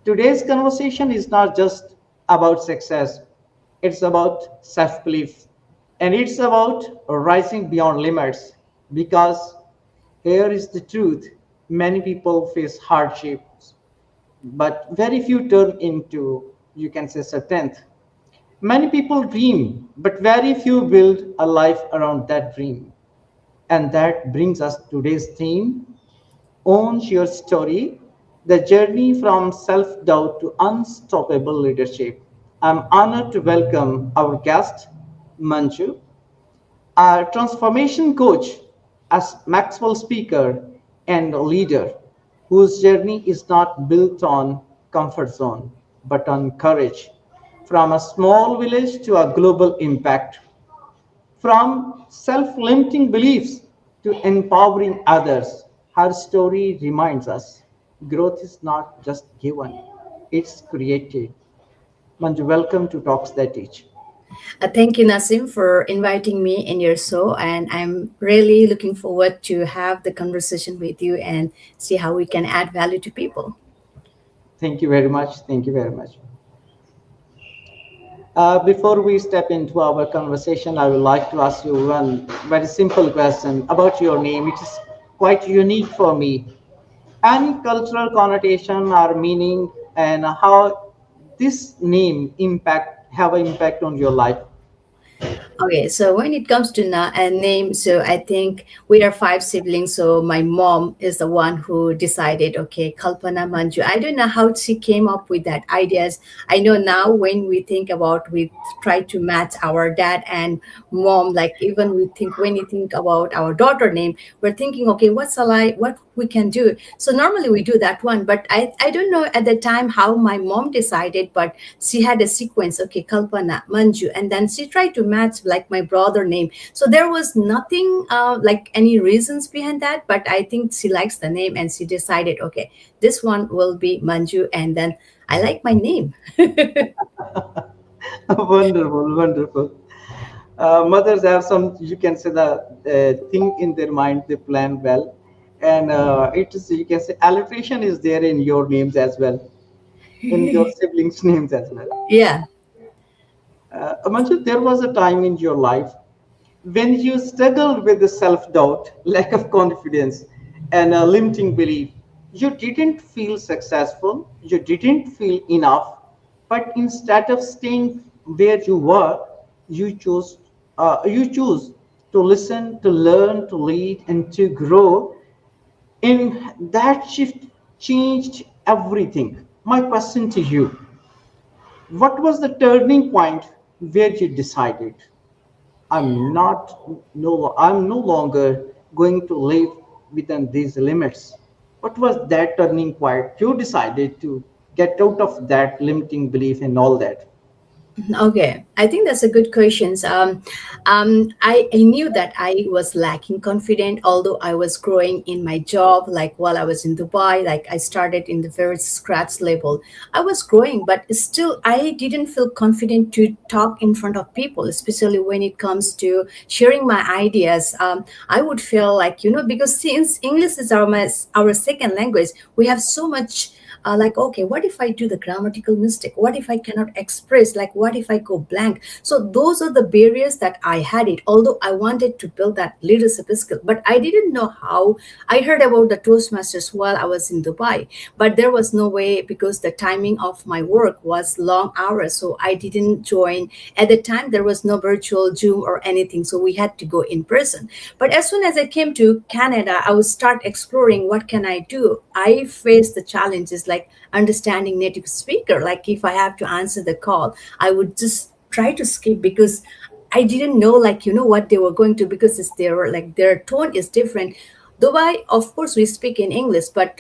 Today's conversation is not just about success, it's about self belief. And it's about rising beyond limits because here is the truth: many people face hardships, but very few turn into, you can say, strength. Many people dream, but very few build a life around that dream. And that brings us to today's theme: Own Your Story, the journey from self doubt to unstoppable leadership. I'm honored to welcome our guest, Manju, a transformation coach, as Maxwell speaker, and a leader whose journey is not built on comfort zone but on courage. From a small village to a global impact, from self limiting beliefs to empowering others, her story reminds us growth is not just given, it's created. Manju, welcome to Talks That Teach. Thank you, Nasim, for inviting me in your show, and I'm really looking forward to have the conversation with you and see how we can add value to people. Thank you very much. Thank you very much. Before we step into our conversation, I would like to ask you one very simple question about your name. It is quite unique for me. Any cultural connotation or meaning, and how this name impact have an impact on your life? Okay, so when it comes to a name, so I think we are five siblings. So my mom is the one who decided, okay, Kalpana Manju. I don't know how she came up with that ideas. I know now when we think about, we try to match our dad and mom. Like even we think when you think about our daughter name, we're thinking, okay, what we can do. So normally we do that one, but I don't know at the time how my mom decided, but she had a sequence, okay, Kalpana, Manju, and then she tried to match like my brother name. So there was nothing like any reasons behind that, but I think she likes the name and she decided, okay, this one will be Manju, and then I like my name. Wonderful, wonderful. Mothers have some, you can say, the thing in their mind, they plan well. And it is, you can say, alliteration is there in your names as well, in your siblings' names as well. Yeah. Manju, there was a time in your life when you struggled with the self-doubt, lack of confidence, and a limiting belief. You didn't feel successful, you didn't feel enough, but instead of staying where you were, you choose to listen, to learn, to lead, and to grow. And that shift changed everything. My question to you: what was the turning point where you decided, I'm no longer going to live within these limits? What was that turning point? You decided to get out of that limiting belief and all that. Okay, I think that's a good question. I knew that I was lacking confidence, although I was growing in my job. Like while I was in Dubai, like I started in the very scratch level. I was growing, but still I didn't feel confident to talk in front of people, especially when it comes to sharing my ideas. I would feel like, because since English is our second language, we have so much like, okay, what if I do the grammatical mistake? What if I cannot express? Like what if I go blank? So those are the barriers that I had it, although I wanted to build that leadership skill, but I didn't know how. I heard about the Toastmasters while I was in Dubai, but there was no way because the timing of my work was long hours, so I didn't join. At the time there was no virtual Zoom or anything, so we had to go in person. But as soon as I came to Canada, I would start exploring what can I do. I faced the challenges like understanding native speaker. Like if I have to answer the call, I would just try to skip because I didn't know, like, what they were going to, because it's their tone is different. Dubai, of course, we speak in English, but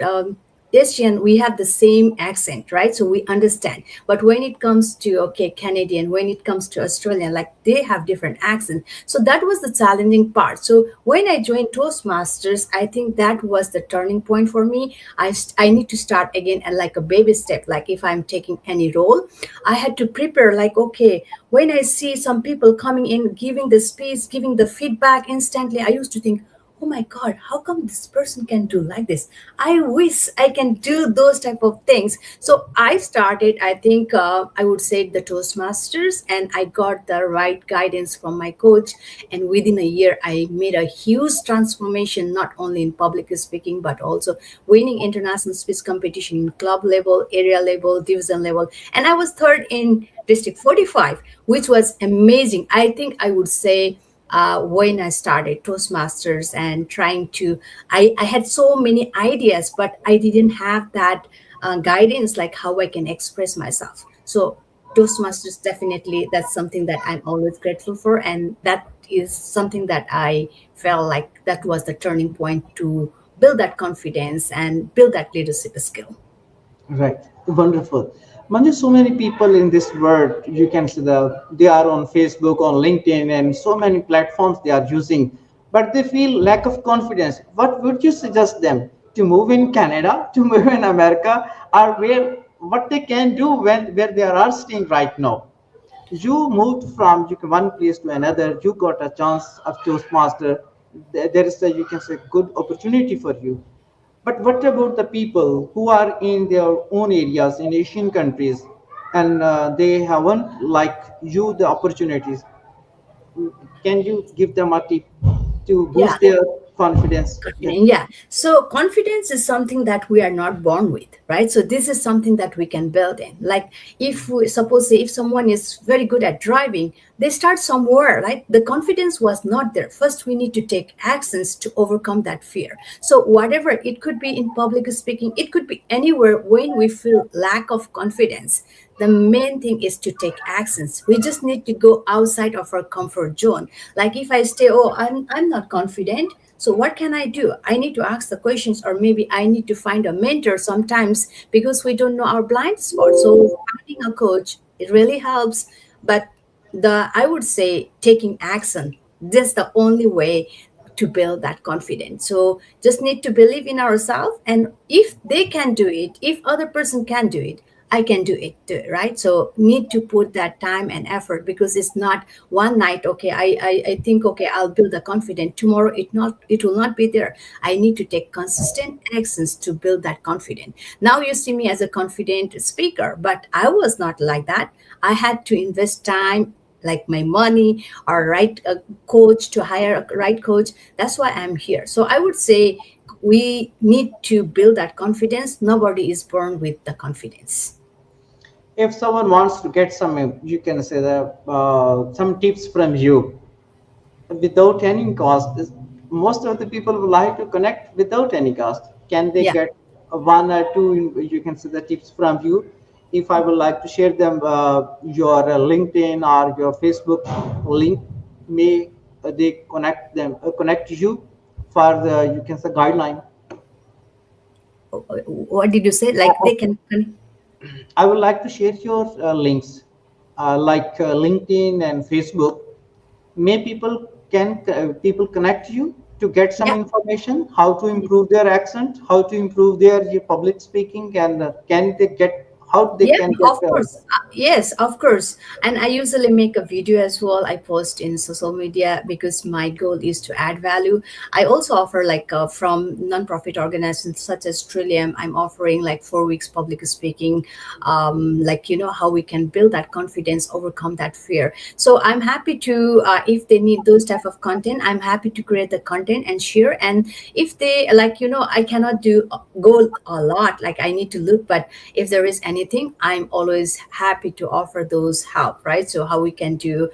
Asian, we have the same accent, right? So we understand. But when it comes to, okay, Canadian, when it comes to Australian, like they have different accents. So that was the challenging part. So when I joined Toastmasters, I think that was the turning point for me. I need to start again and like a baby step. Like if I'm taking any role, I had to prepare, like, okay, when I see some people coming in, giving the speech, giving the feedback instantly, I used to think, oh my god, how come this person can do like this? I wish I can do those type of things. So I started, I think, I would say the Toastmasters, and I got the right guidance from my coach, and within a year I made a huge transformation, not only in public speaking but also winning international speech competition in club level, area level, division level, and I was third in district 45, which was amazing. I think I would say, when I started Toastmasters and trying to, I had so many ideas, but I didn't have that guidance, like how I can express myself. So Toastmasters, definitely, that's something that I'm always grateful for, and that is something that I felt like that was the turning point to build that confidence and build that leadership skill. Right. Wonderful. Manju, so many people in this world, you can see they are on Facebook, on LinkedIn, and so many platforms they are using, but they feel lack of confidence. What would you suggest them to move in Canada, to move in America, or what they can do when where they are staying right now? You moved from one place to another. You got a chance of Toastmaster. There is a, you can say, good opportunity for you. But what about the people who are in their own areas in Asian countries, and they haven't like you the opportunities? Can you give them a tip to Yeah. boost their confidence? Yeah. Confident, yeah. So confidence is something that we are not born with, right? So this is something that we can build in. Like, if we suppose, say, if someone is very good at driving, they start somewhere, right? The confidence was not there. First, we need to take actions to overcome that fear. So whatever, it could be in public speaking, it could be anywhere. When we feel lack of confidence, the main thing is to take actions. We just need to go outside of our comfort zone. Like, if I stay, oh, I'm not confident, so what can I do? I need to ask the questions, or maybe I need to find a mentor sometimes, because we don't know our blind spot. So finding a coach, it really helps. But I would say, taking action, that's the only way to build that confidence. So just need to believe in ourselves, and if they can do it, if other person can do it, I can do it too, right? So need to put that time and effort, because it's not one night. Okay, I think, okay, I'll build the confidence tomorrow. It will not be there. I need to take consistent actions to build that confidence. Now you see me as a confident speaker, but I was not like that. I had to invest time, like my money, or right a coach, to hire a right coach. That's why I'm here. So I would say we need to build that confidence. Nobody is born with the confidence. If someone wants to get some, you can say some tips from you without any cost. Most of the people would like to connect without any cost. Can they Yeah. get one or two, you can say, the tips from you? If I would like to share them, your LinkedIn or your Facebook link, may they connect you for the, you can say, guideline. What did you say? Like, they can. I would like to share your links, like LinkedIn and Facebook. May people connect you to get some Yeah. information, how to improve their accent, how to improve their public speaking, and can they get how they Yeah, can get. of course. Yes, of course. And I usually make a video as well. I post in social media, because my goal is to add value. I also offer, like, from nonprofit organizations such as Trillium, I'm offering like 4 weeks public speaking, like, how we can build that confidence, overcome that fear. So I'm happy to, if they need those type of content, I'm happy to create the content and share. And if they like, I cannot do go a lot, like I need to look, but if there is anything, I'm always happy to offer those help, right? So how we can do,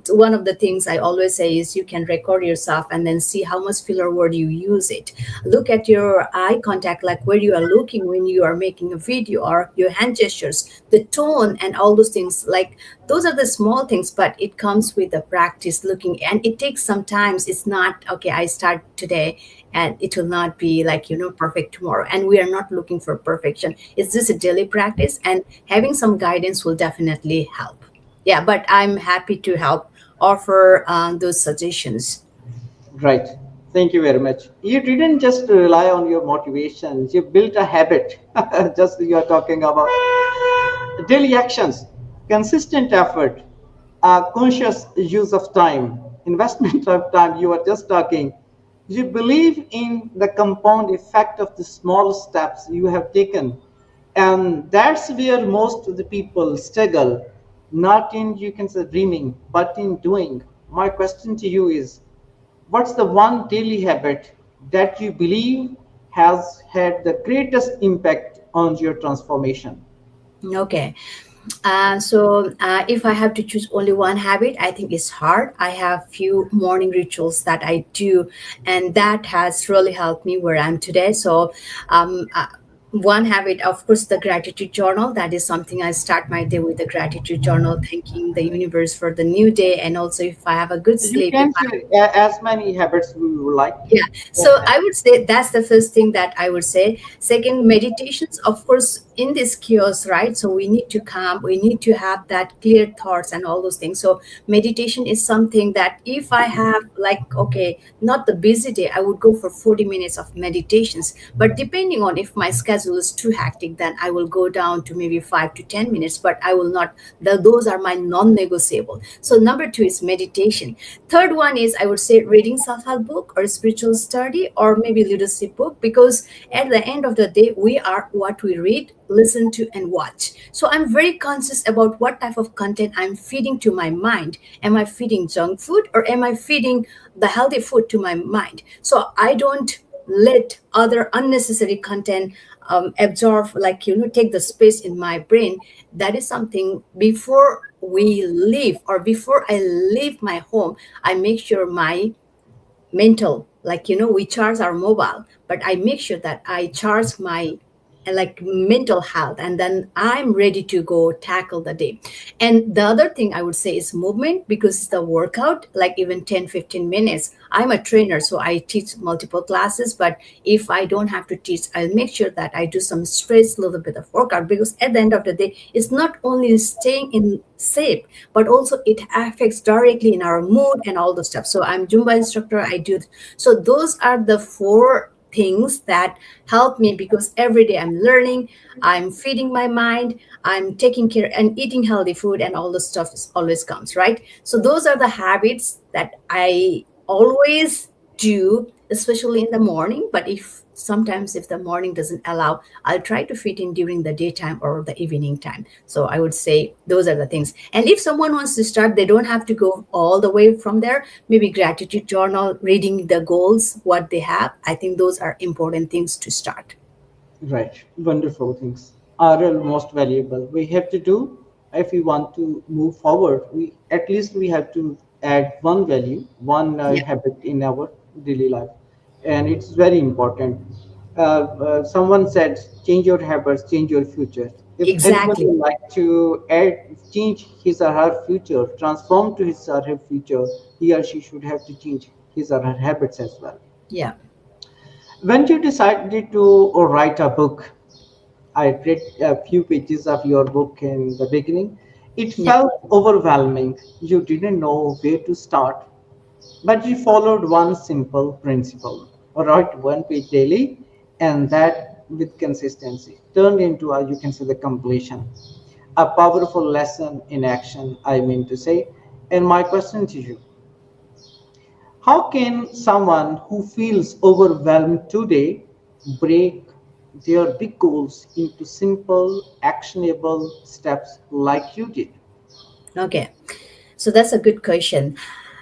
one of the things I always say is, you can record yourself and then see how much filler word you use it. Look at your eye contact, like where you are looking when you are making a video, or your hand gestures, the tone, and all those things. Like, those are the small things, but it comes with the practice looking, and it takes some times. It's not, okay, I start today and it will not be like, perfect tomorrow. And we are not looking for perfection. It's just a daily practice, and having some guidance will definitely help. Yeah, but I'm happy to help offer those suggestions. Right. Thank you very much. You didn't just rely on your motivation. You built a habit. Just you are talking about daily actions, consistent effort, conscious use of time, investment of time. You were just talking. You believe in the compound effect of the small steps you have taken. And that's where most of the people struggle, not in, you can say, dreaming, but in doing. My question to you is, what's the one daily habit that you believe has had the greatest impact on your transformation? Okay. So if I have to choose only one habit, I think it's hard. I have few morning rituals that I do, and that has really helped me where I'm today. So um, uh, one habit, of course, the gratitude journal. That is something I start my day with, the gratitude journal, thanking the universe for the new day, and also if I have a good You sleep, if can share as many habits we would like. yeah, so I would say that's the first thing that I would say. Second, meditations, of course, in this chaos, right? So we need to calm, we need to have that clear thoughts and all those things. So meditation is something that if I have, like, okay, not the busy day, I would go for 40 minutes of meditations. But depending on if my schedule is too hectic, then I will go down to maybe 5 to 10 minutes, but I will not, those are my non-negotiable. So number two is meditation. Third one is, I would say, reading self-help book or spiritual study or maybe leadership book, because at the end of the day we are what we read, listen to, and watch. So I'm very conscious about what type of content I'm feeding to my mind. Am I feeding junk food or am I feeding the healthy food to my mind? So I don't let other unnecessary content absorb, like, take the space in my brain. That is something, before we leave or before I leave my home, I make sure my mental, like, we charge our mobile, but I make sure that I charge my like mental health, and then I'm ready to go tackle the day. And the other thing I would say is movement, because it's the workout, like even 10 to 15 minutes. I'm a trainer, so I teach multiple classes, but if I don't have to teach, I'll make sure that I do some stretch, little bit of workout, because at the end of the day, it's not only staying in shape, but also it affects directly in our mood and all the stuff. So I'm Zumba instructor, I do. So those are the four things that help me, because every day I'm learning, I'm feeding my mind, I'm taking care and eating healthy food, and all the stuff is always comes, right? So those are the habits that I always do, especially in the morning. But if sometimes if the morning doesn't allow, I'll try to fit in during the daytime or the evening time. So I would say those are the things. And if someone wants to start, they don't have to go all the way from there. Maybe gratitude journal, reading the goals, what they have. I think those are important things to start. Right, wonderful things are most valuable. We have to do, if we want to move forward, we at least we have to add one value, one Yeah, habit in our daily life, and it's very important. Someone said, "Change your habits, change your future." If anybody exactly. would like to add, change his or her future, transform to his or her future, he or she should have to change his or her habits as well. Yeah, When you decided to write a book, I read a few pages of your book in the beginning. It yeah. felt overwhelming. You didn't know where to start, but you followed one simple principle. Write one page daily, and that with consistency turned into a, you can say, the completion. A powerful lesson in action, I mean to say. And my question to you, how can someone who feels overwhelmed today break their big goals into simple, actionable steps like you did? Okay. So that's a good question.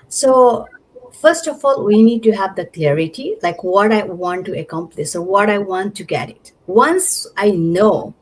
So, first of all, we need to have the clarity, like what I want to accomplish or what I want to get it. Once I know,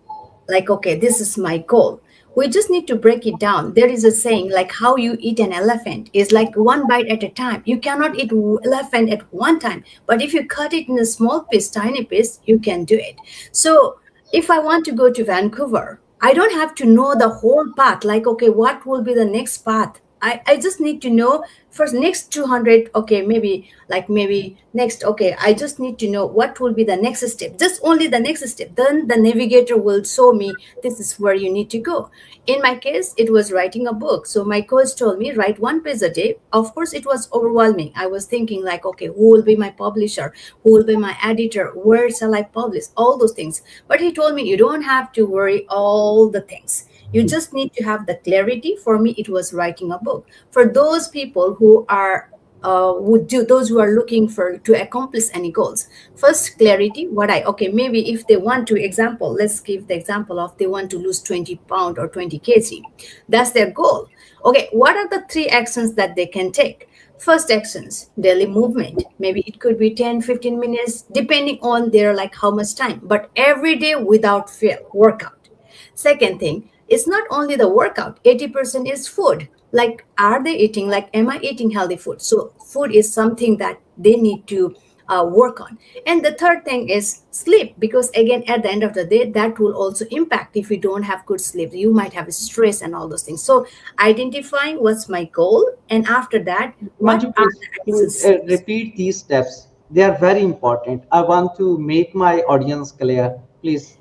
like, okay, this is my goal, we just need to break it down. There is a saying, like, how you eat an elephant is like one bite at a time. You cannot eat elephant at one time, but if you cut it in a small piece, tiny piece, you can do it. So if I want to go to Vancouver, I don't have to know the whole path, like, okay, what will be the next path. I just need to know first next 200, okay, maybe, like, maybe next, okay, I just need to know what will be the next step, just only the next step. Then the navigator will show me this is where you need to go. In my case, it was writing a book. So my coach told me write one page a day. Of course, it was overwhelming. I was thinking, like, okay, who will be my publisher, who will be my editor, where shall I publish, all those things. But he told me you don't have to worry all the things, you just need to have the clarity. For me, it was writing a book. For those people who are would do, those who are looking for to accomplish any goals. First, clarity. What I, okay, maybe if they want to, example, let's give the example of they want to lose 20 pound or 20 kg. That's their goal. Okay, what are the three actions that they can take? First actions, daily movement. Maybe it could be 10-15 minutes, depending on their like how much time, but every day without fail, workout. Second thing, it's not only the workout, 80% is food. Like, are they eating? Like, am I eating healthy food? So, food is something that they need to work on. And the third thing is sleep, because again, at the end of the day, that will also impact if you don't have good sleep. You might have stress and all those things. So, identifying what's my goal, and after that, Want what you are please the to actions? repeat these steps? They are very important. I want to make my audience clear. Please,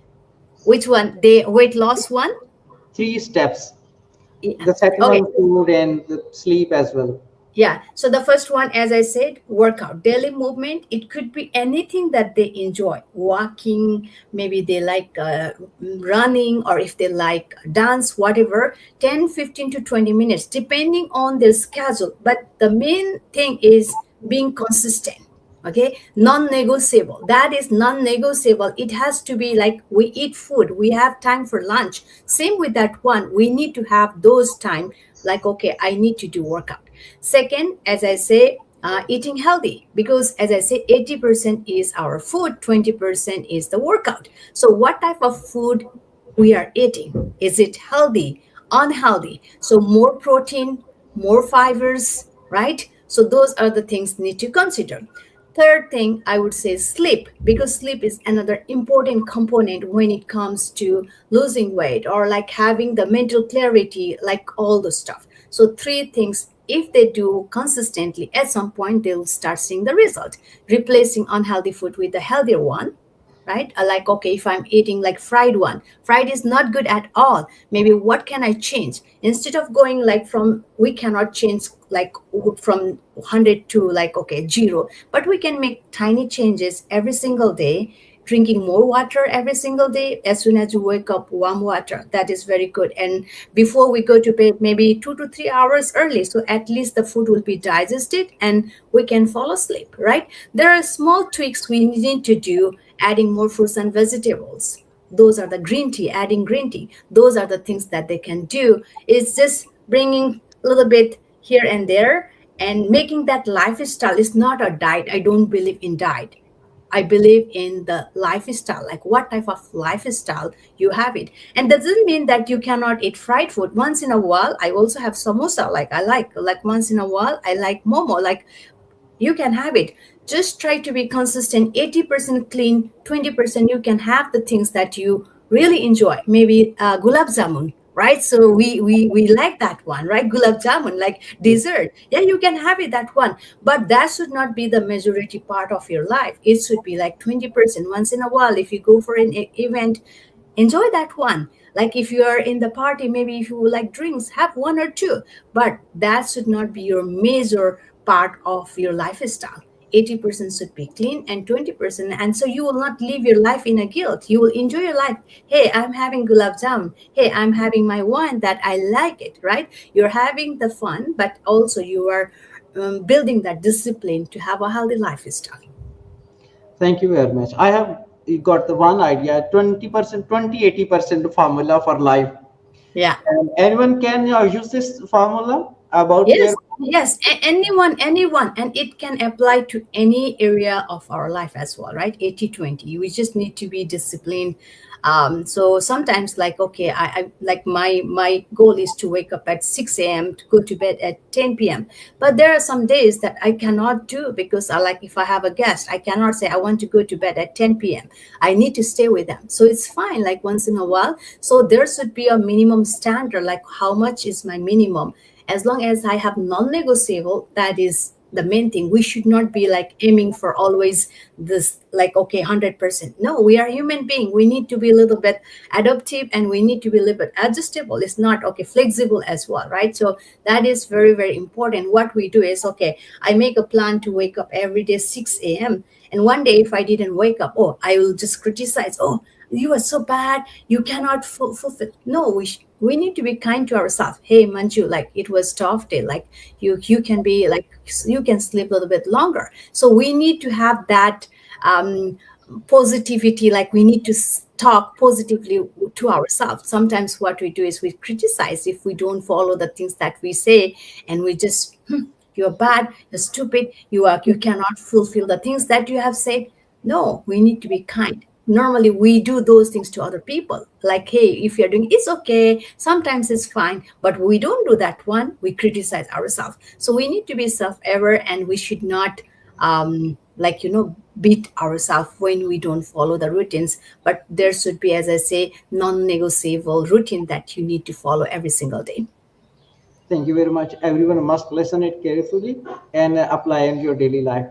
Which one? The weight loss one? three steps. Yeah. The second Okay. one, food and the sleep as well. Yeah. So the first one, as I said, workout, daily movement. It could be anything that they enjoy. Walking, maybe they like running, or if they like dance, whatever, 10, 15 to 20 minutes, depending on their schedule. But the main thing is being consistent. Okay, non-negotiable. That is non-negotiable. It has to be like we eat food, we have time for lunch. Same with that one. We need to have those time, like, okay, I need to do workout. Second, as I say, eating healthy, because as I say, 80% is our food, 20% is the workout. So what type of food we are eating? Is it healthy, unhealthy? So more protein, more fibers, right? So those are the things need to consider. Third thing, I would say sleep, because sleep is another important component when it comes to losing weight or like having the mental clarity, like all the stuff. So three things, if they do consistently, at some point they'll start seeing the result, replacing unhealthy food with a healthier one, right? Like, okay, if I'm eating like fried one, fried is not good at all. Maybe what can I change? Instead of going like from, we cannot change like from 100 to like, okay, zero, but we can make tiny changes every single day. Drinking more water every single day, as soon as you wake up, warm water, that is very good. And before we go to bed, maybe 2 to 3 hours early, so at least the food will be digested and we can fall asleep, right? There are small tweaks we need to do, adding more fruits and vegetables. Those are the green tea, adding green tea. Those are the things that they can do. It's just bringing a little bit here and there and making that lifestyle. Is not a diet. I don't believe in diet. I believe in the lifestyle, like what type of lifestyle you have it. And that doesn't mean that you cannot eat fried food. Once in a while, I also have samosa, like I like once in a while, I like momo, like you can have it. Just try to be consistent. 80% clean, 20% you can have the things that you really enjoy. Maybe gulab jamun, right? So we like that one, right? Gulab jamun, like dessert. Yeah, you can have it, that one. But that should not be the majority part of your life. It should be like 20%. Once in a while, if you go for an event, enjoy that one. Like if you are in the party, maybe if you like drinks, have one or two, but that should not be your major part of your lifestyle. 80% should be clean and 20%, and so you will not live your life in a guilt. You will enjoy your life. Hey, I'm having gulab jamun. Hey, I'm having my wine that I like it, right? You're having the fun, but also you are building that discipline to have a healthy lifestyle. Thank you very much. I have got the one idea, 20%, 20, 80% formula for life. Yeah. And anyone can use this formula about their. Yes, yes, anyone, and it can apply to any area of our life as well, right? 80-20. We just need to be disciplined. So sometimes, like, okay, I like my goal is to wake up at 6 a.m. to go to bed at 10 p.m. But there are some days that I cannot do because I like if I have a guest, I cannot say I want to go to bed at 10 p.m. I need to stay with them. So it's fine, like once in a while. So there should be a minimum standard, like how much is my minimum? As long as I have non-negotiable, that is the main thing. We should not be like aiming for always this, like, okay, 100%. No, we are human being. We need to be a little bit adaptive and we need to be a little bit adjustable. It's not okay, flexible as well, right? So that is very, very important. What we do is, okay, I make a plan to wake up every day 6 a.m. And one day if I didn't wake up, oh, I will just criticize, oh, you are so bad, you cannot fulfill. No, we need to be kind to ourselves. Hey Manju, like it was tough day, like you can be like, you can sleep a little bit longer. So we need to have that um positivity, like we need to talk positively to ourselves. Sometimes what we do is we criticize if we don't follow the things that we say, and we just, you're bad, you're stupid, you cannot fulfill the things that you have said. No, we need to be kind. Normally we do those things to other people, like, hey, if you're doing, it's okay, sometimes it's fine, but we don't do that one, we criticize ourselves. So we need to be self-aware, and we should not like, beat ourselves when we don't follow the routines. But there should be, as I say, non-negotiable routine that you need to follow every single day. Thank you very much. Everyone must listen it carefully and apply in your daily life.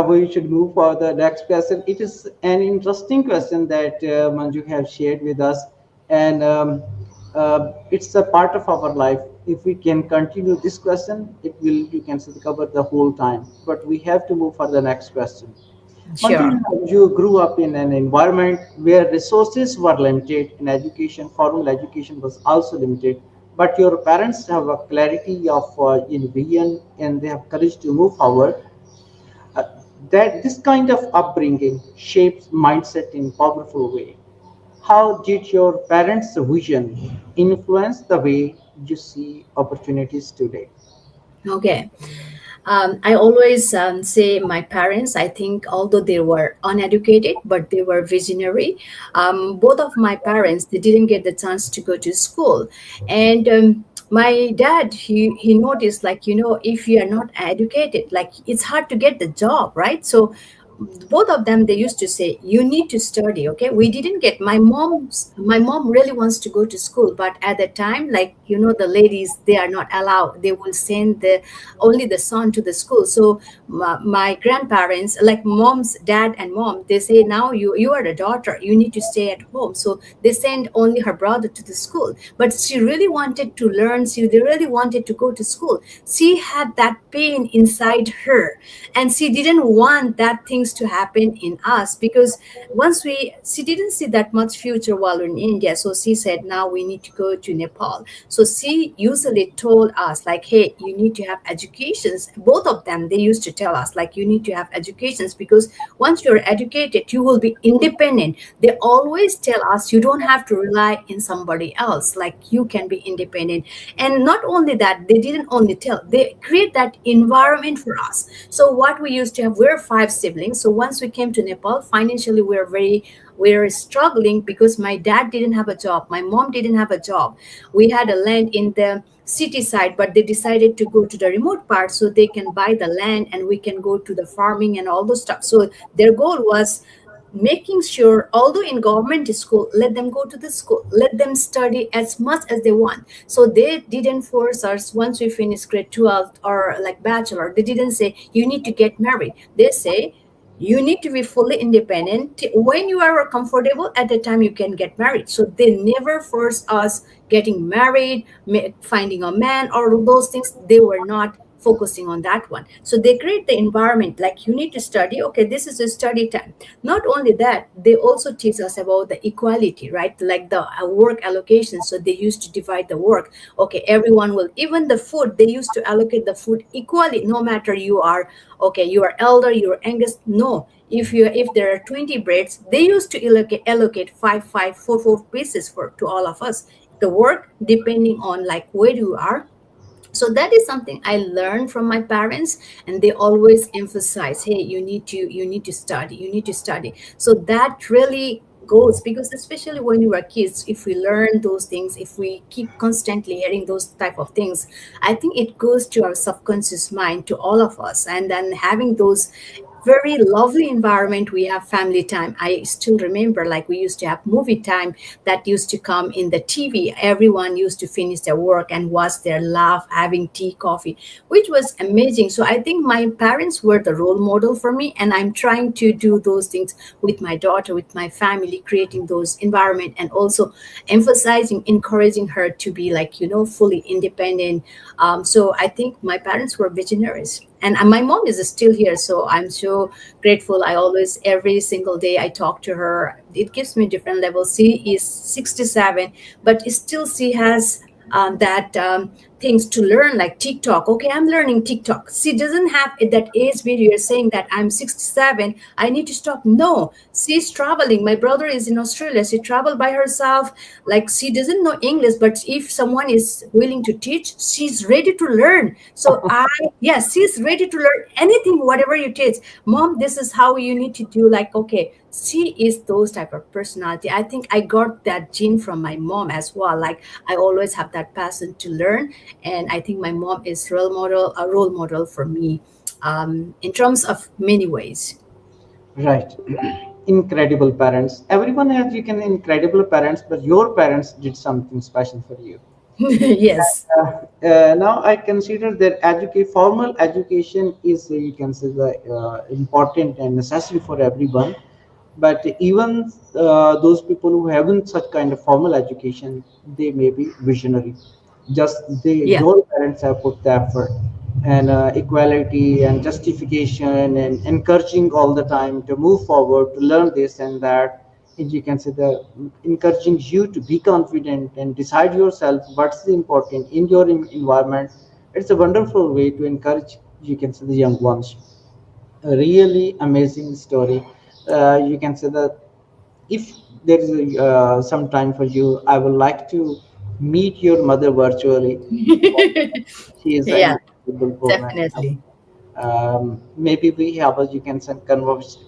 We should move for the next question. It is an interesting question that Manju have shared with us, and it's a part of our life. If we can continue this question, it will, you can say, cover the whole time. But we have to move for the next question. Manju, Sure. you grew up in an environment where resources were limited and education, formal education was also limited. But your parents have a clarity of in vision, and they have courage to move forward. Uh, that this kind of upbringing shapes mindset in powerful way. How did your parents' vision influence the way you see opportunities today? Okay. I always say my parents, I think, although they were uneducated, but they were visionary. Both of my parents, they didn't get the chance to go to school. And my dad, he noticed, like, if you are not educated, like it's hard to get the job, right? So both of them, they used to say, you need to study. Okay, we didn't get, my mom really wants to go to school, but at the time, like, the ladies, they are not allowed, they will send the only the son to the school. So my grandparents, like mom's dad and mom, they say, now you are the daughter, you need to stay at home. So they send only her brother to the school, but she really wanted to learn, they really wanted to go to school. She had that pain inside her, and she didn't want that things to happen in us, because once we she didn't see that much future while in India. So she said, now we need to go to Nepal. So she usually told us, like, hey, you need to have educations. Both of them, they used to tell us, like, you need to have educations, because once you're educated, you will be independent. They always tell us, you don't have to rely in somebody else, like you can be independent. And not only that, they didn't only tell, they create that environment for us. So what we used to have, we're five siblings. So once we came to Nepal, financially we were struggling, because my dad didn't have a job, my mom didn't have a job. We had a land in the city side, but they decided to go to the remote part so they can buy the land and we can go to the farming and all those stuff. So their goal was making sure, although in government school, let them go to the school, let them study as much as they want. So they didn't force us, once we finish grade 12 or like bachelor, they didn't say you need to get married. They say you need to be fully independent. When you are comfortable at the time, you can get married. So they never force us getting married, finding a man, or those things. They were not focusing on that one. So they create the environment, like you need to study, okay, this is a study time. Not only that, they also teach us about the equality, right? Like the work allocation. So they used to divide the work. Okay, everyone will, even the food, they used to allocate the food equally, no matter you are, okay, you are elder, you are youngest. No, if there are 20 breads, they used to allocate four pieces for to all of us. The work depending on like where you are. So that is something I learned from my parents, and they always emphasize, hey, you need to study, you need to study. So that really goes, because especially when you are kids, if we learn those things, if we keep constantly hearing those type of things, I think it goes to our subconscious mind, to all of us. And then having those very lovely environment, we have family time. I still remember, like, we used to have movie time that used to come in the TV. Everyone used to finish their work and watch their laugh, having tea, coffee, which was amazing. So I think my parents were the role model for me, and I'm trying to do those things with my daughter, with my family, creating those environment, and also emphasizing, encouraging her to be, like, fully independent. So I think my parents were visionaries. and my mom is still here, so I'm so grateful. I always, every single day I talk to her. It gives me different levels. She is 67, but still she has that things to learn, like TikTok. Okay, I'm learning TikTok. She doesn't have at that age where you're saying that I'm 67, I need to stop. No, she's traveling. My brother is in Australia. She traveled by herself. Like, she doesn't know English, but if someone is willing to teach, she's ready to learn. So yes, she's ready to learn anything, whatever you teach. Mom, this is how you need to do. Like, okay, she is those type of personality. I think I got that gene from my mom as well. Like, I always have that passion to learn, and I think my mom is a role model for me, in terms of many ways. Right. Incredible parents. Everyone has you can incredible parents, but your parents did something special for you. Yes. Now I consider that formal education is you can say the important and necessary for everyone. But even those people who haven't such kind of formal education, they may be visionary. Just Yeah. your parents have put the effort and equality and justification and encouraging all the time to move forward, to learn this and that. And you can say the encouraging you to be confident and decide yourself what's important in your environment. It's a wonderful way to encourage, you can say, the young ones. A really amazing story. You can say that if there is some time for you, I would like to meet your mother virtually. She is an Yeah, incredible woman. definitely. Maybe we have a you can say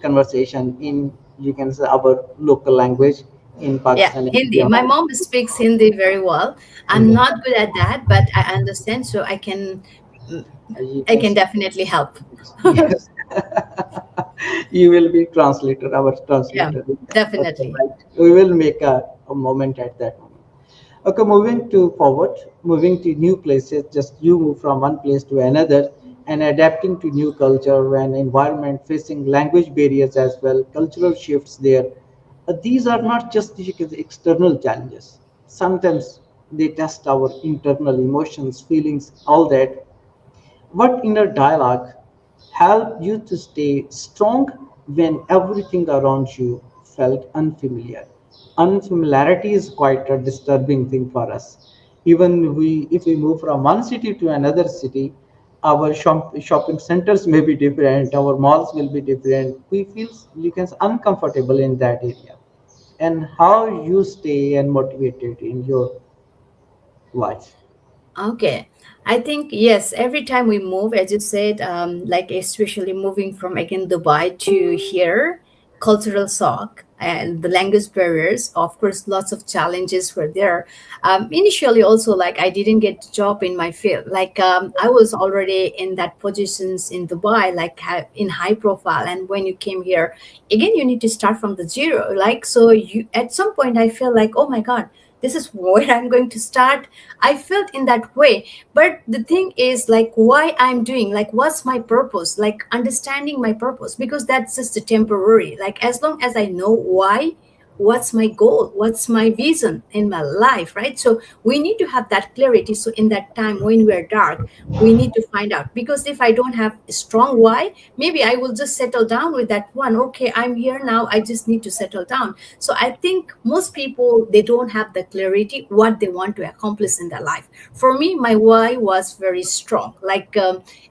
conversation in you can say our local language in Yeah, Pakistan. Hindi. My mom speaks Hindi very well. I'm not good at that, but I understand, so mm, You I can can say definitely help. yes. You will be translator, our Yeah, translator. Okay, definitely. right. We will make a moment at that moment. Okay, moving to forward, moving to new places, just you move from one place to another and adapting to new culture and environment, facing language barriers as well, cultural shifts there. These are not just the external challenges. Sometimes they test our internal emotions, feelings, all that. What inner dialogue helped you to stay strong when everything around you felt unfamiliar? Unfamiliarity is quite a disturbing thing for us. Even if we move from one city to another city, our shopping centers may be different, our malls will be different. We feel you can say uncomfortable in that area. And how you stay and motivated in your life. Okay. I think, yes, every time we move, as you said, like especially moving from again Dubai to here, cultural shock and the language barriers, of course, lots of challenges were there. Initially, also, like, I didn't get job in my field. Like, I was already in that positions in Dubai, like, in high profile. And when you came here, again, you need to start from the zero. Like, so you, at some point, I feel like, oh my God, this is where I'm going to start. I felt in that way. But the thing is, like, why I'm doing, like, what's my purpose, like understanding my purpose, because that's just a temporary. Like, as long as I know why, what's my goal, what's my vision in my life, right? So we need to have that clarity. So in that time when we're dark, we need to find out, because if I don't have a strong why, maybe I will just settle down with that one. Okay, I'm here now, I just need to settle down. So I think most people, they don't have the clarity what they want to accomplish in their life. For me, my why was very strong. Like,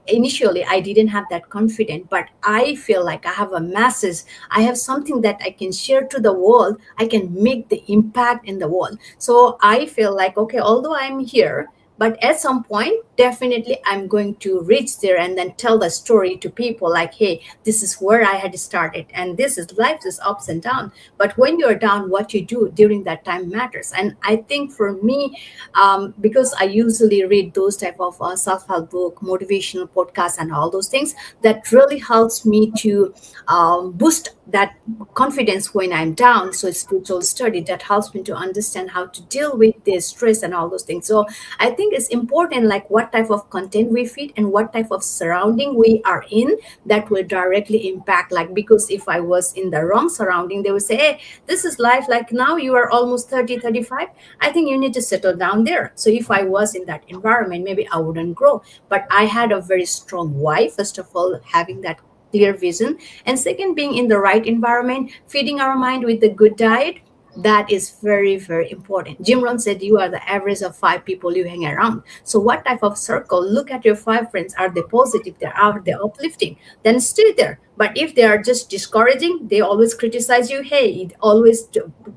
initially I didn't have that confidence, but I feel like I have a message, I have something that I can share to the world, I can make the impact in the world. So I feel like, okay, although I'm here, but at some point, definitely I'm going to reach there and then tell the story to people, like, hey, this is where I had started, and this is life is ups and downs. But when you're down, what you do during that time matters. And I think for me, because I usually read those type of self-help book, motivational podcasts, and all those things, that really helps me to boost that confidence when I'm down. So spiritual study that helps me to understand how to deal with this stress and all those things. So I think it's important, like what type of content we feed and what type of surrounding we are in, that will directly impact. Like, because if I was in the wrong surrounding, they would say, hey, this is life, like now you are almost 30, 35. I think you need to settle down there. So if I was in that environment, maybe I wouldn't grow. But I had a very strong why, first of all, having that clear vision, and second, being in the right environment, feeding our mind with the good diet. That is very, very important. Jim Rohn said you are the average of five people you hang around. So what type of circle? Look at your five friends. Are they positive? Are they uplifting? Then stay there. But if they are just discouraging, they always criticize you, hey, it always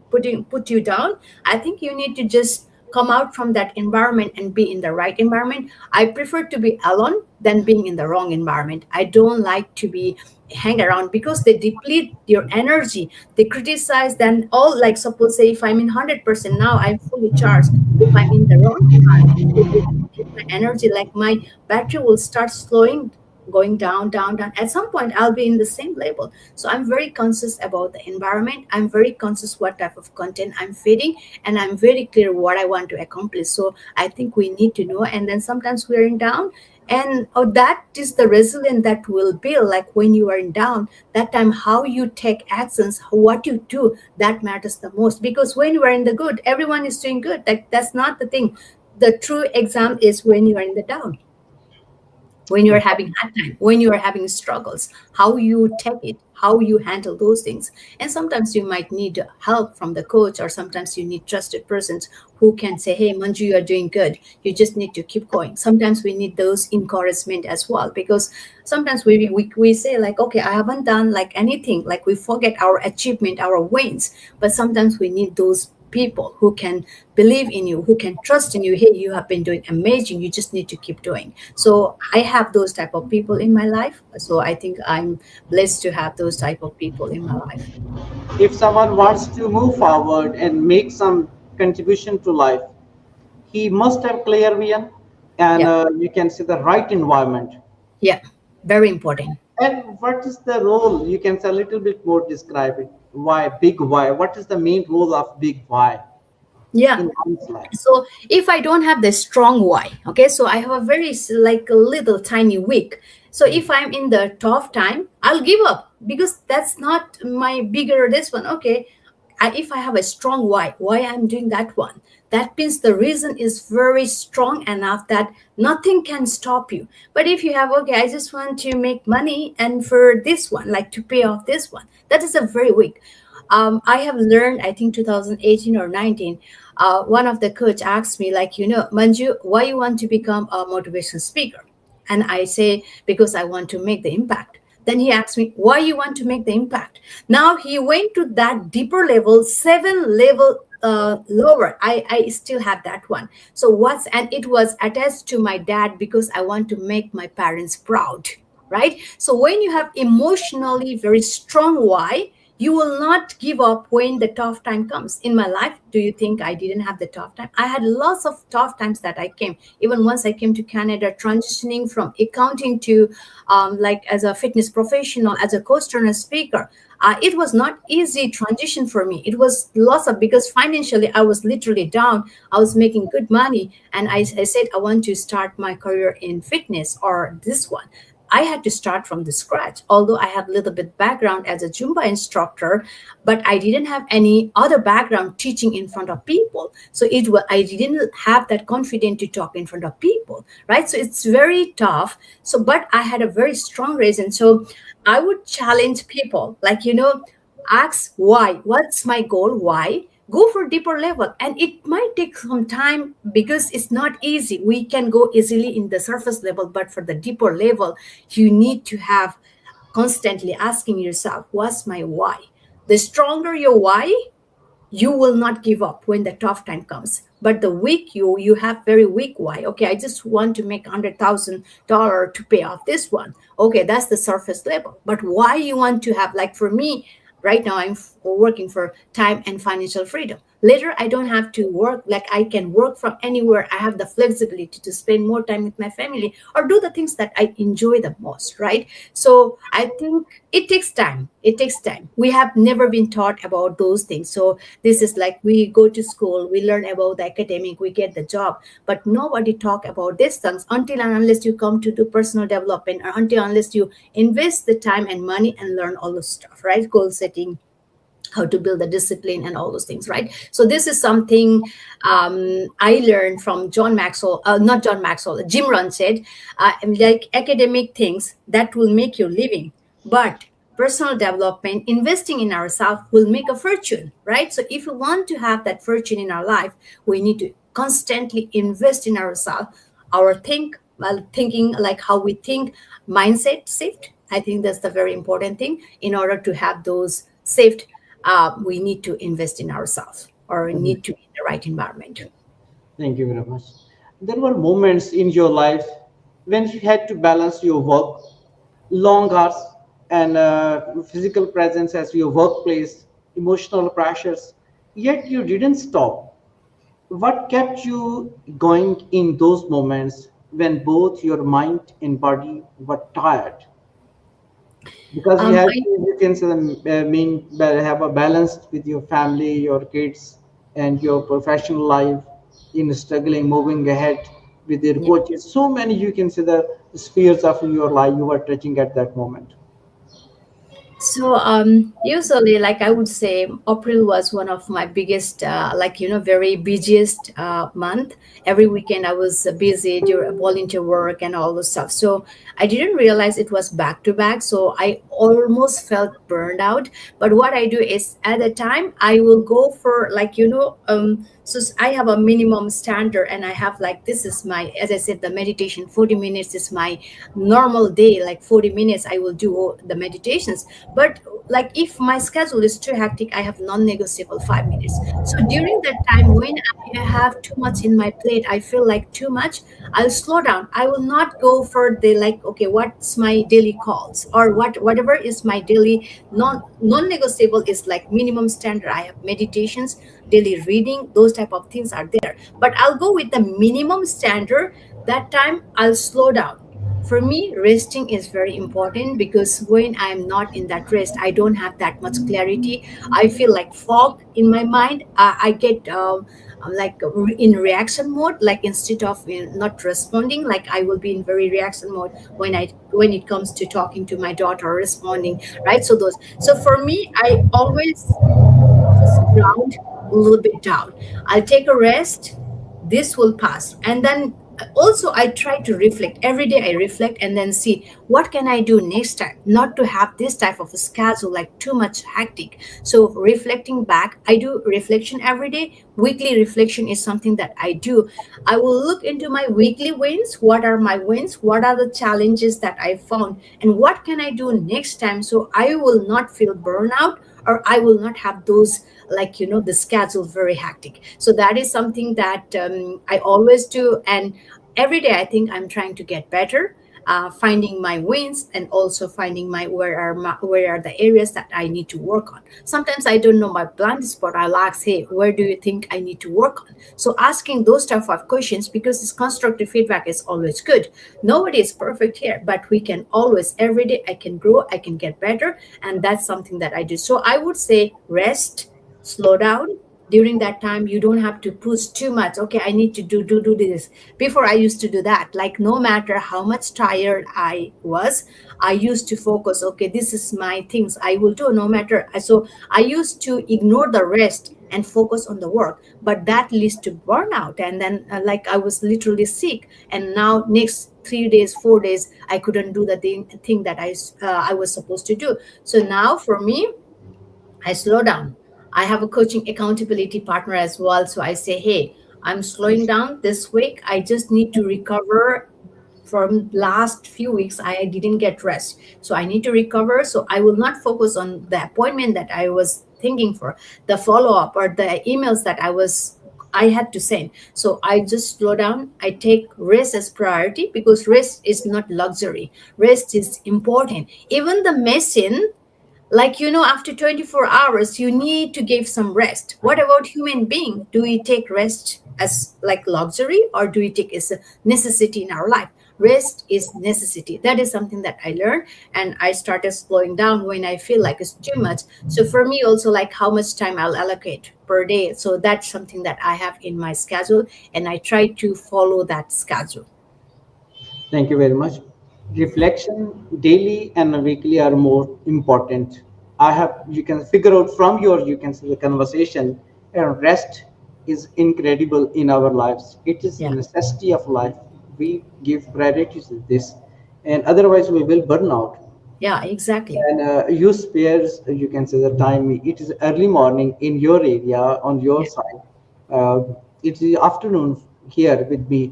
put you down, I think you need to just come out from that environment and be in the right environment. I prefer to be alone than being in the wrong environment. I don't like to be hang around because they deplete your energy. They criticize, then all, like suppose say if I'm in 100% now, I'm fully charged. If I'm in the wrong environment, it will deplete my energy, like my battery will start slowing, going down, down, down. At some point I'll be in the same level. So I'm very conscious about the environment. I'm very conscious what type of content I'm feeding, and I'm very clear what I want to accomplish. So I think we need to know. And then sometimes we're in down, and that is the resilience that will build. Like when you are in down, that time how you take actions, what you do, that matters the most. Because when you are in the good, everyone is doing good. Like that's not the thing. The true exam is when you are in the down, when you're having hard time, when you are having struggles, how you take it, how you handle those things. And sometimes you might need help from the coach, or sometimes you need trusted persons who can say, hey Manju, you are doing good, you just need to keep going. Sometimes we need those encouragement as well, because sometimes we say like, okay, I haven't done like anything, like we forget our achievement, our wins. But sometimes we need those people who can believe in you, who can trust in you. Hey, you have been doing amazing, you just need to keep doing. So I have those type of people in my life. So I think I'm blessed to have those type of people in my life. If someone wants to move forward and make some contribution to life, he must have clear vision, and Yeah, you can see the right environment. yeah, very important. And what is the role? You can say a little bit more, describe it. Why, big why? What is the main role of big why Yeah. in one's life? So if I don't have the strong why, okay, so I have a very like a little tiny weak. So if I'm in the tough time, I'll give up because that's not my bigger this one. Okay, if I have a strong why I'm doing that one, that means the reason is very strong enough that nothing can stop you. But if you have, okay, I just want to make money and for this one, like to pay off this one, that is a very weak. I have learned, I think 2018 or 19, one of the coach asked me, like, Manju, why you want to become a motivational speaker? And I say, because I want to make the impact. Then he asked me, why you want to make the impact? Now he went to that deeper level, 7 level lower. I still have that one. So and it was attached to my dad because I want to make my parents proud, right? So when you have emotionally very strong why, you will not give up when the tough time comes. In my life, do you think I didn't have the tough time? I had lots of tough times that I came. Even once I came to Canada, transitioning from accounting to like as a fitness professional, as a coach and a speaker. It was not easy transition for me. It was lots of, because financially I was literally down. I was making good money, and I said I want to start my career in fitness or this one. I had to start from the scratch. Although I had a little bit background as a Zumba instructor, but I didn't have any other background teaching in front of people. So I didn't have that confidence to talk in front of people, right? So it's very tough. So, but I had a very strong reason. So I would challenge people, like, ask why. What's my goal? Why? Go for deeper level, and it might take some time because it's not easy. We can go easily in the surface level, but for the deeper level you need to have constantly asking yourself, what's my why? The stronger your why, you will not give up when the tough time comes. But the weak you have very weak why. Okay, I just want to make $100,000 to pay off this one. Okay, that's the surface level. But why you want to have, like for me, Right now I'm working for time and financial freedom. Later I don't have to work, like I can work from anywhere. I have the flexibility to spend more time with my family or do the things that I enjoy the most, right? So I think it takes time. It takes time. We have never been taught about those things. So this is like we go to school, we learn about the academic, we get the job, but nobody talk about these things until and unless you come to do personal development, or until unless you invest the time and money and learn all those stuff, right? Goal setting, how to build the discipline and all those things, right? So this is something I learned from John Maxwell, not John Maxwell, Jim Rohn said, like academic things that will make you living, but personal development, investing in ourselves will make a fortune, right? So if we want to have that fortune in our life, we need to constantly invest in ourselves, our think, well, thinking, like how we think, mindset shift. I think that's the very important thing. In order to have those saved, we need to invest in ourselves, or we need to be in the right environment. Thank you very much. There were moments in your life when you had to balance your work, long hours, and physical presence as your workplace, emotional pressures, yet you didn't stop. What kept you going in those moments when both your mind and body were tired? Because you have I to, you can say, have a balance with your family, your kids, and your professional life, in struggling moving ahead with your Yeah. coaches. So many, you can see, the spheres of your life you are touching at that moment. So usually, like I would say, April was one of my biggest, like very busiest month. Every weekend I was busy during volunteer work and all this stuff. So I didn't realize it was back to back. So I almost felt burned out. But what I do is, at the time I will go for, like so I have a minimum standard, and I have, like, this is my, as I said, the meditation. 40 minutes is my normal day. Like 40 minutes, I will do the meditations. But like if my schedule is too hectic, I have non-negotiable 5 minutes. So during that time when I have too much in my plate, I feel like too much, I'll slow down. I will not go for the, like, okay, what's my daily calls, or whatever is my daily non-negotiable is like minimum standard. I have meditations, daily reading, those type of things are there. But I'll go with the minimum standard. That time I'll slow down. For me, resting is very important, because when I'm not in that rest, I don't have that much clarity. I feel like fog in my mind. I get like in reaction mode. Like instead of not responding, like I will be in very reaction mode when it comes to talking to my daughter or responding, right? So those. So for me, I always just ground a little bit down. I'll take a rest. This will pass. And then also I try to reflect. Every day I reflect and then see what can I do next time, not to have this type of a schedule like too much hectic. So reflecting back, I do reflection every day. Weekly reflection is something that I do. I will look into my weekly wins. What are my wins? What are the challenges that I found? And what can I do next time, so I will not feel burnout, or I will not have those, like the schedule very hectic. So that is something that I always do. And every day I think I'm trying to get better, finding my wins, and also finding where are the areas that I need to work on. Sometimes I don't know my blind spot. I'll ask, hey, where do you think I need to work on? So asking those type of questions, because this constructive feedback is always good. Nobody is perfect here, but we can always, every day I can grow, I can get better. And that's something that I do. So I would say rest, slow down. During that time you don't have to push too much. Okay, I need to do this. Before I used to do that, like no matter how much tired I was, I used to focus, okay, this is my things I will do no matter. So I used to ignore the rest and focus on the work, but that leads to burnout. And then like I was literally sick, and now next 3 days 4 days I couldn't do the thing that I was supposed to do. So now for me, I slow down. I have a coaching accountability partner as well. So I say, hey, I'm slowing down this week. I just need to recover. From last few weeks, I didn't get rest. So I need to recover. So I will not focus on the appointment that I was thinking for, the follow-up or the emails that I had to send. So I just slow down. I take rest as priority, because rest is not luxury. Rest is important. Even the machine, Like, after 24 hours you need to give some rest. What about human being? Do we take rest as like luxury, or do we take as a necessity in our life? Rest is necessity. That is something that I learned, and I started slowing down when I feel like it's too much. So for me also, like how much time I'll allocate per day, so that's something that I have in my schedule, and I try to follow that schedule. Thank you very much. Reflection daily and weekly are more important. I have you can figure out from your you can see the conversation and rest is incredible in our lives. It is Yeah, necessity of life. We give priority to this, and otherwise we will burn out. yeah, exactly. And you spares you can say the time. It is early morning in your area on your Yeah. side. uh, it's the afternoon here with me,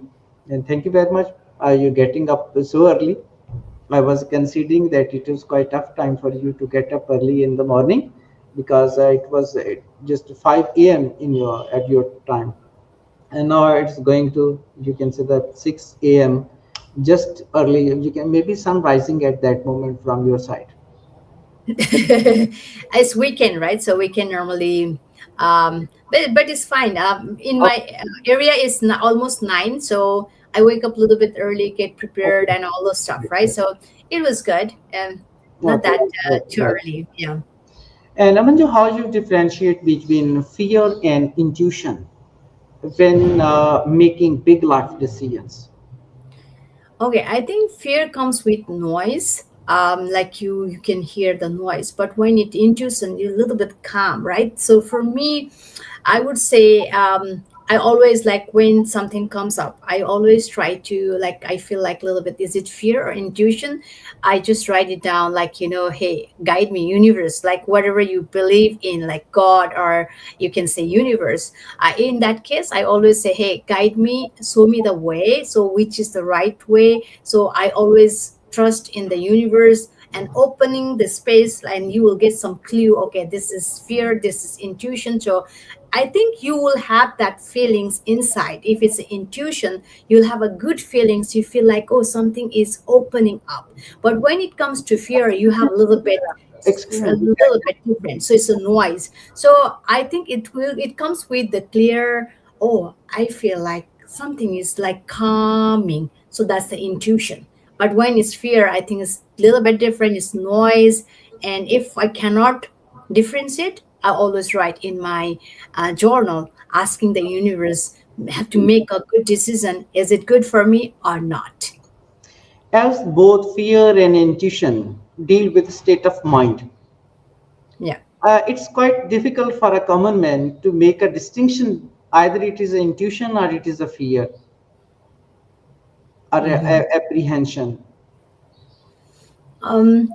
and thank you very much. You getting up so early. I was considering that it was quite tough time for you to get up early in the morning, because it was just 5 a.m. in your at your time, and now it's going to you can say that 6 a.m. just early. You can maybe sun rising at that moment from your side. It's weekend, right? So we can normally, but it's fine. In my area is almost 9, so I wake up a little bit early, get prepared, Okay. and all those stuff, right? So it was good, and not Okay. that That's too right. early. Yeah. And Amanju, how you differentiate between fear and intuition when making big life decisions? Okay, I think fear comes with noise. Like you can hear the noise, but when it intuition, you're a little bit calm, right? So for me, I would say, I always like when something comes up, I always try to, like, I feel like a little bit, is it fear or intuition? I just write it down, like, hey, guide me, universe, like whatever you believe in, like God, or you can say universe. In that case, I always say, hey, guide me, show me the way. So, which is the right way? So, I always trust in the universe and opening the space, and you will get some clue. Okay, this is fear, this is intuition. So I think you will have that feelings inside. If it's intuition, you'll have a good feelings. You feel like, oh, something is opening up. But when it comes to fear, you have Excuse a me. little bit different. So it's a noise. So I think it comes with the clear, oh, I feel like something is like calming. So that's the intuition. But when it's fear, I think it's a little bit different. It's noise. And if I cannot differentiate, I always write in my journal, asking the universe, have to make a good decision. Is it good for me or not? As both fear and intuition deal with state of mind, Yeah. it's quite difficult for a common man to make a distinction. Either it is an intuition or it is a fear or Mhm. apprehension. Um,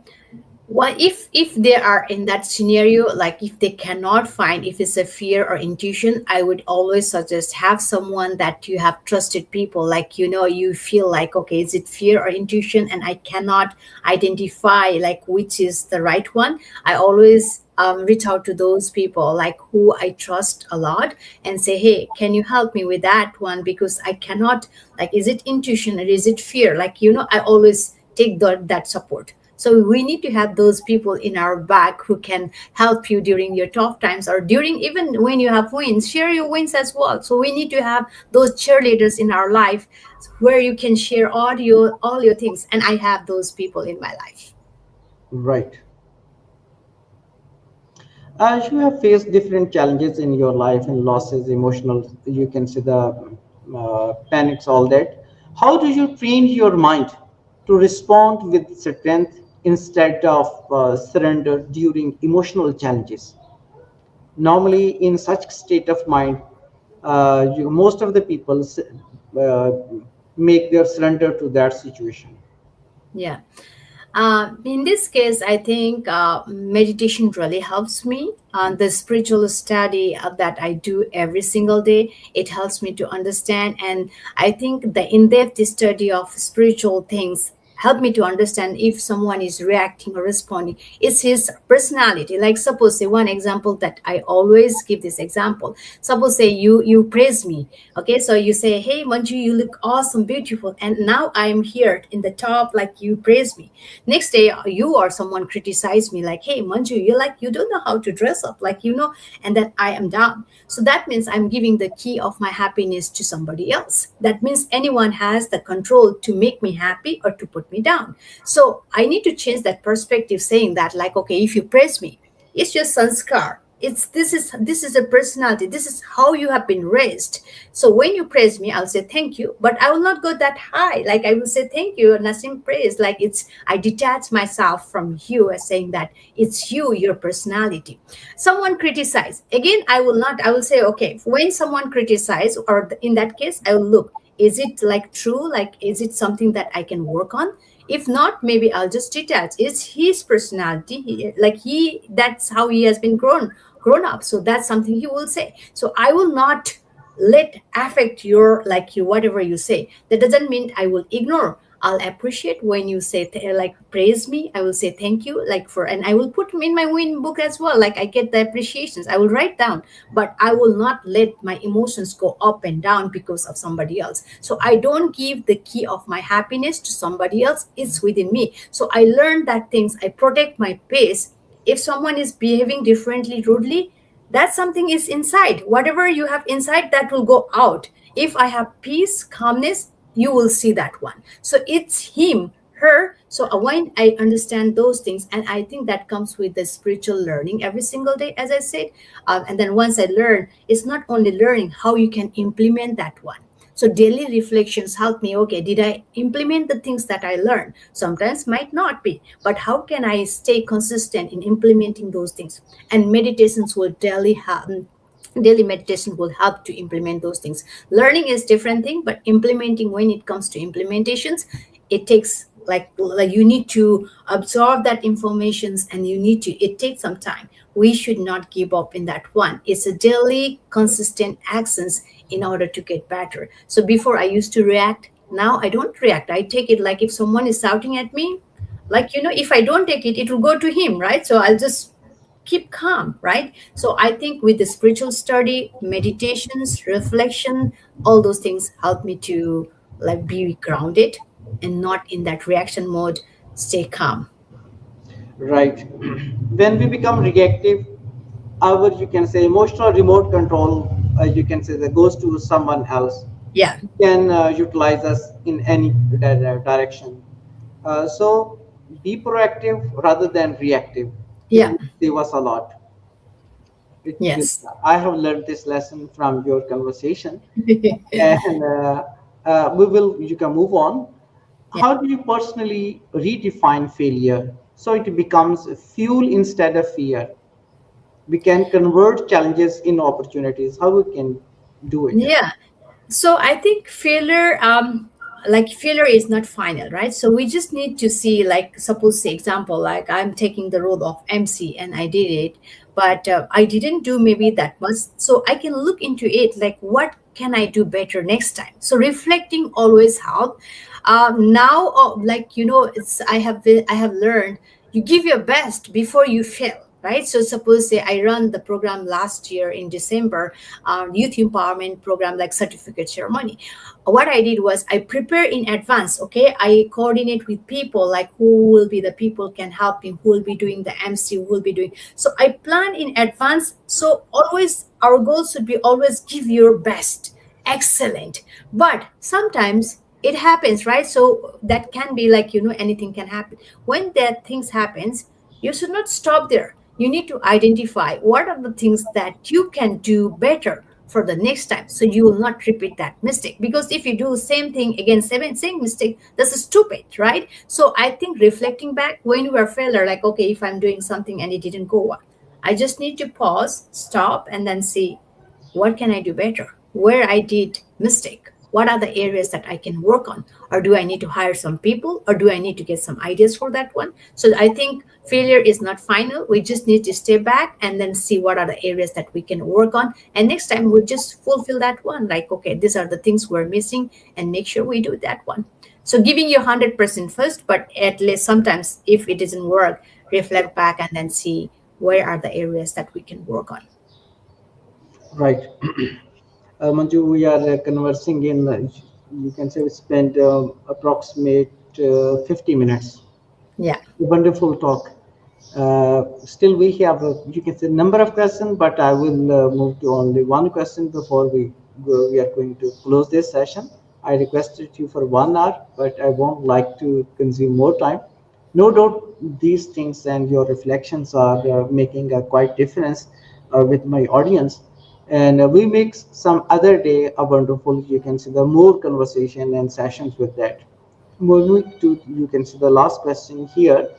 what if they are in that scenario, like if they cannot find if it's a fear or intuition, I would always suggest have someone that you have trusted people, like you feel like, okay, is it fear or intuition, and I cannot identify like which is the right one. I always reach out to those people like who I trust a lot, and say, hey, can you help me with that one, because I cannot, like, is it intuition or is it fear, like I always take that support. So we need to have those people in our back who can help you during your tough times, or during even when you have wins, share your wins as well. So we need to have those cheerleaders in our life where you can share all your things. And I have those people in my life. Right. As you have faced different challenges in your life and losses, emotional, you can see the panics, all that. How do you train your mind to respond with strength instead of surrender during emotional challenges? Normally, in such state of mind, most of the people uh, make their surrender to that situation. Yeah. In this case, I think meditation really helps me. The spiritual study that I do every single day, it helps me to understand. And I think the in-depth study of spiritual things help me to understand if someone is reacting or responding. It's his personality. Like suppose say one example that I always give this example. Suppose say you praise me. Okay, so you say, hey Manju, you look awesome, beautiful, and now I'm here in the top, like you praise me. Next day you or someone criticize me like, hey Manju, you don't know how to dress up, like and then I am down. So that means I'm giving the key of my happiness to somebody else. That means anyone has the control to make me happy or to put me down. So I need to change that perspective, saying that, like, okay, if you praise me, it's just sanskar. It's this is a personality. This is how you have been raised. So when you praise me, I'll say thank you, but I will not go that high. Like I will say thank you, nothing praise. Like I detach myself from you as saying that it's you, your personality. Someone criticize again, I will say, okay, when someone criticize, or in that case I will look, is it like true, like is it something that I can work on? If not, maybe I'll just detach. It's his personality, that's how he has been grown up, so that's something he will say. So I will not let affect your, like, you whatever you say. That doesn't mean I will ignore. I'll appreciate when you say like praise me. I will say thank you, like, for, and I will put them in my win book as well. Like I get the appreciations, I will write down, but I will not let my emotions go up and down because of somebody else. So I don't give the key of my happiness to somebody else. It's within me. So I learned that things, I protect my pace. If someone is behaving differently, rudely, that something is inside. Whatever you have inside, that will go out. If I have peace, calmness, you will see that one. So it's him, her. So when I understand those things, and I think that comes with the spiritual learning every single day, as I said. And then once I learn, it's not only learning how you can implement that one. So daily reflections help me. Okay, did I implement the things that I learned? Sometimes might not be, but how can I stay consistent in implementing those things? And meditations will daily meditation will help to implement those things. Learning is different thing, but implementing, when it comes to implementations, it takes, like you need to absorb that informations, and it takes some time. We should not give up in that one. It's a daily consistent actions in order to get better. So before I used to react, now I don't react. I take it, like if someone is shouting at me, like, if I don't take it, it will go to him, right? So I'll just keep calm, right? So I think with the spiritual study, meditations, reflection, all those things help me to, like, be grounded and not in that reaction mode. Stay calm. Right. When we become reactive, our, you can say, emotional remote control, you can say, that goes to someone else, Yeah. can utilize us in any direction. So be proactive rather than reactive. It Yeah. will save us a lot. Yes. I have learned this lesson from your conversation, and we will. You can move on. Yeah. How do you personally redefine failure so it becomes fuel instead of fear? We can convert challenges in opportunities. How we can do it? Yeah. So I think failure is not final, right? So we just need to see, like, suppose the example, like I'm taking the role of MC and I did it, but I didn't do maybe that much. So I can look into it, like, what can I do better next time? So reflecting always help. Now, like, it's I have learned, you give your best before you fail, right? So suppose say I run the program last year in December, youth empowerment program, like certificate ceremony. What I did was I prepare in advance. Okay, I coordinate with people, like who will be the people can help me, who will be doing the MC, who will be doing. So I plan in advance. So always our goal should be always give your best, excellent. But sometimes it happens, right? So that can be like, anything can happen. When that things happens, you should not stop there. You need to identify what are the things that you can do better for the next time, so you will not repeat that mistake. Because if you do the same thing again, same mistake, this is stupid, right? So I think reflecting back when you are failure, like, okay, if I'm doing something and it didn't go well, I just need to pause, stop, and then see what can I do better, where I did mistake, what are the areas that I can work on, or do I need to hire some people, or do I need to get some ideas for that one? So I think failure is not final. We just need to stay back and then see what are the areas that we can work on, and next time we'll just fulfill that one, like, okay, these are the things we're missing, and make sure we do that one. So giving you 100% first, but at least sometimes if it doesn't work, reflect back and then see where are the areas that we can work on. Right. Manju, we are conversing in, you can say we spent approximate 50 minutes. Yeah. Wonderful talk. Still, we have, you can say, number of questions, but I will move to only one question before we are going to close this session. I requested you for 1 hour, but I won't like to consume more time. No doubt, these things and your reflections are making a quite difference with my audience. And we make some other day a wonderful, you can see the more conversation and sessions with that. Moving to, you can see the last question here.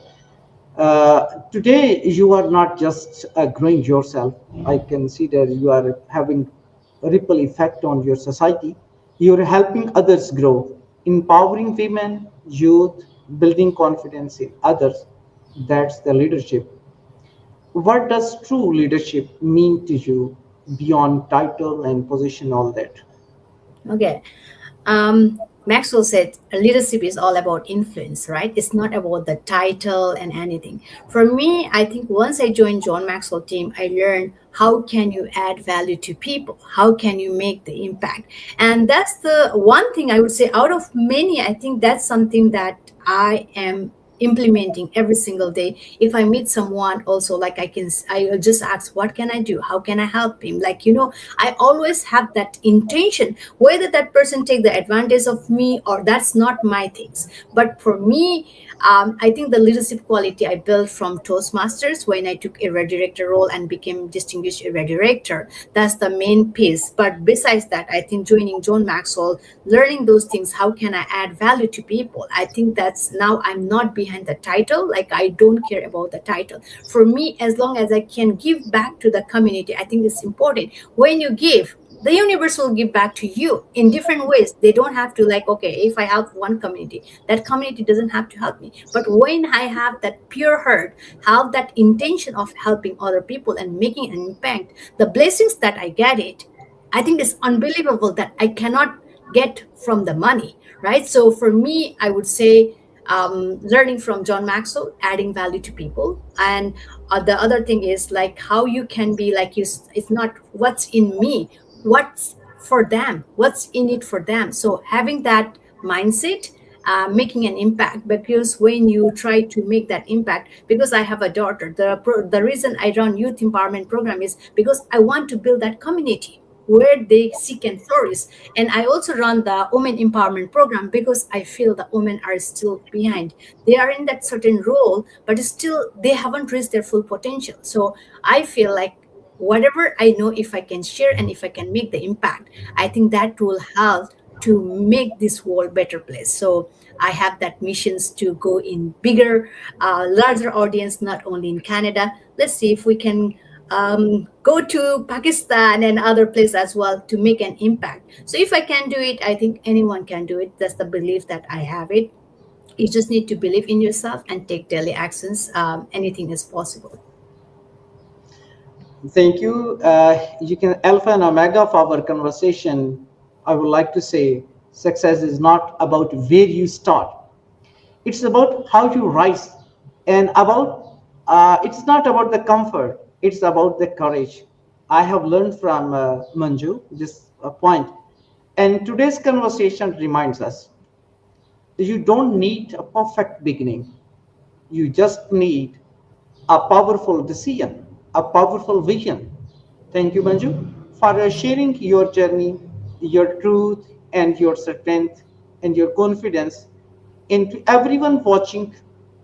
Today, you are not just growing yourself. I consider you are having a ripple effect on your society. You are helping others grow, empowering women, youth, building confidence in others. That's the leadership. What does true leadership mean to you beyond title and position, all that? Okay. Maxwell said leadership is all about influence, right? It's not about the title and anything. For me, I think once I joined John Maxwell team, I learned how can you add value to people? How can you make the impact? And that's the one thing I would say out of many, I think that's something that I am implementing every single day. If I meet someone also, like I will just ask, what can I do, how can I help him, like, I always have that intention, whether that person take the advantage of me or that's not my things. But for me, I think the leadership quality I built from Toastmasters when I took area director role and became distinguished area director, that's the main piece. But besides that, I think joining John Maxwell, learning those things, how can I add value to people, I think that's now I'm not behind the title. Like, I don't care about the title. For me, as long as I can give back to the community, I think it's important. When you give, the universe will give back to you in different ways. They don't have to, like, okay, if I help one community, that community doesn't have to help me. But when I have that pure heart, have that intention of helping other people and making an impact, the blessings that I get it, I think it's unbelievable that I cannot get from the money, right? So for me, I would say, learning from John Maxwell, adding value to people. And the other thing is like how you can be like it's not what's in me, what's for them, what's in it for them. So having that mindset, making an impact, because when you try to make that impact, because I have a daughter, the reason I run youth empowerment program is because I want to build that community where they seek and flourish. And I also run the women empowerment program because I feel the women are still behind. They are in that certain role, but still they haven't reached their full potential. So I feel like whatever I know, if I can share and if I can make the impact, I think that will help to make this world better place. So I have that missions to go in bigger, larger audience, not only in Canada. Let's see if we can go to Pakistan and other places as well to make an impact. So if I can do it, I think anyone can do it. That's the belief that I have it. You just need to believe in yourself and take daily actions. Anything is possible. Thank you. You can alpha and omega of our conversation. I would like to say success is not about where you start. It's about how you rise, and about it's not about the comfort. It's about the courage. I have learned from Manju this point, and today's conversation reminds us you don't need a perfect beginning. You just need a powerful decision, a powerful vision. Thank you, Manju, for sharing your journey, your truth, and your strength and your confidence. And to everyone watching,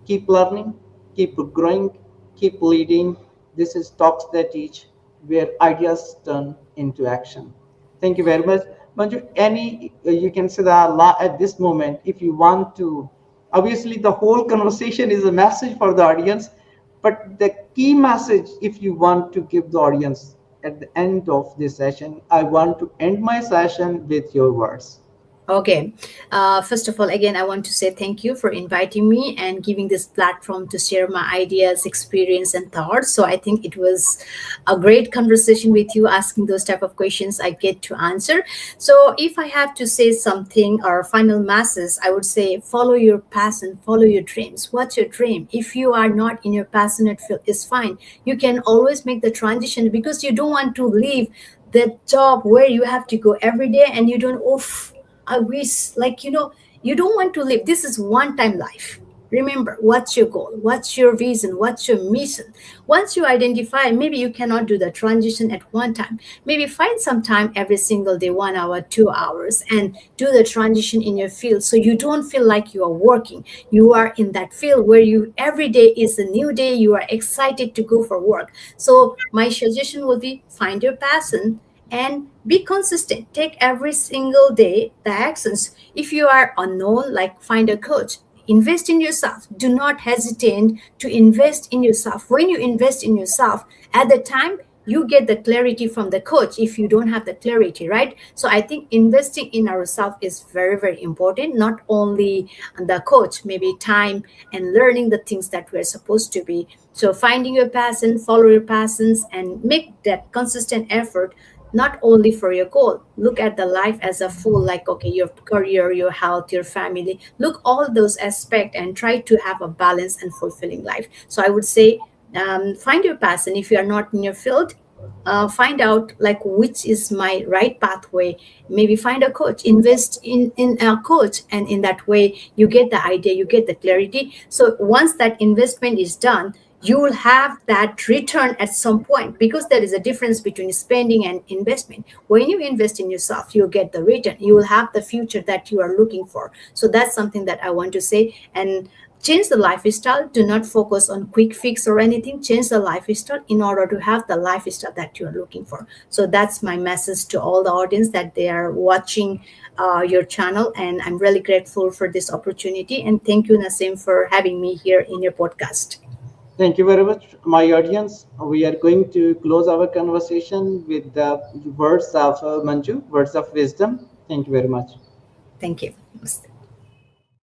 keep learning, keep growing, keep leading. This is Talks That Teach, where ideas turn into action. Thank you very much. Manju, any, you can say the law at this moment, if you want to, obviously the whole conversation is a message for the audience, but the key message, if you want to give the audience at the end of this session, I want to end my session with your words. Okay. First of all, again, I want to say thank you for inviting me and giving this platform to share my ideas, experience, and thoughts. So I think it was a great conversation with you, asking those type of questions I get to answer. So if I have to say something or final masses, I would say follow your passion, follow your dreams. What's your dream? If you are not in your passionate field, it's fine. You can always make the transition because you don't want to leave the job where you have to go every day and you don't, oof, I wish, like, you don't want to live. This is one time life. Remember, what's your goal? What's your vision? What's your mission? Once you identify, maybe you cannot do the transition at one time. Maybe find some time every single day, 1 hour, 2 hours, and do the transition in your field so you don't feel like you are working. You are in that field where you every day is a new day. You are excited to go for work. So my suggestion would be find your passion and be consistent. Take every single day the actions. If you are unknown, like find a coach. Invest in yourself. Do not hesitate to invest in yourself. When you invest in yourself, at the time you get the clarity from the coach if you don't have the clarity, right? So I think investing in ourselves is very, very important. Not only the coach, maybe time and learning the things that we're supposed to be. So finding your passion, follow your passions, and make that consistent effort, not only for your goal. Look at the life as a full, like, okay, your career, your health, your family. Look all those aspects and try to have a balanced and fulfilling life. So I would say, find your passion. If you are not in your field, find out like which is my right pathway. Maybe find a coach, invest in a coach, and in that way you get the idea, you get the clarity. So once that investment is done, you will have that return at some point, because there is a difference between spending and investment. When you invest in yourself, you'll get the return, you will have the future that you are looking for. So that's something that I want to say. And change the lifestyle. Do not focus on quick fix or anything. Change the lifestyle in order to have the lifestyle that you are looking for. So that's my message to all the audience that they are watching your channel. And I'm really grateful for this opportunity. And thank you, Nasim, for having me here in your podcast. Thank you very much, my audience. We are going to close our conversation with the words of Manju, words of wisdom. Thank you very much. Thank you.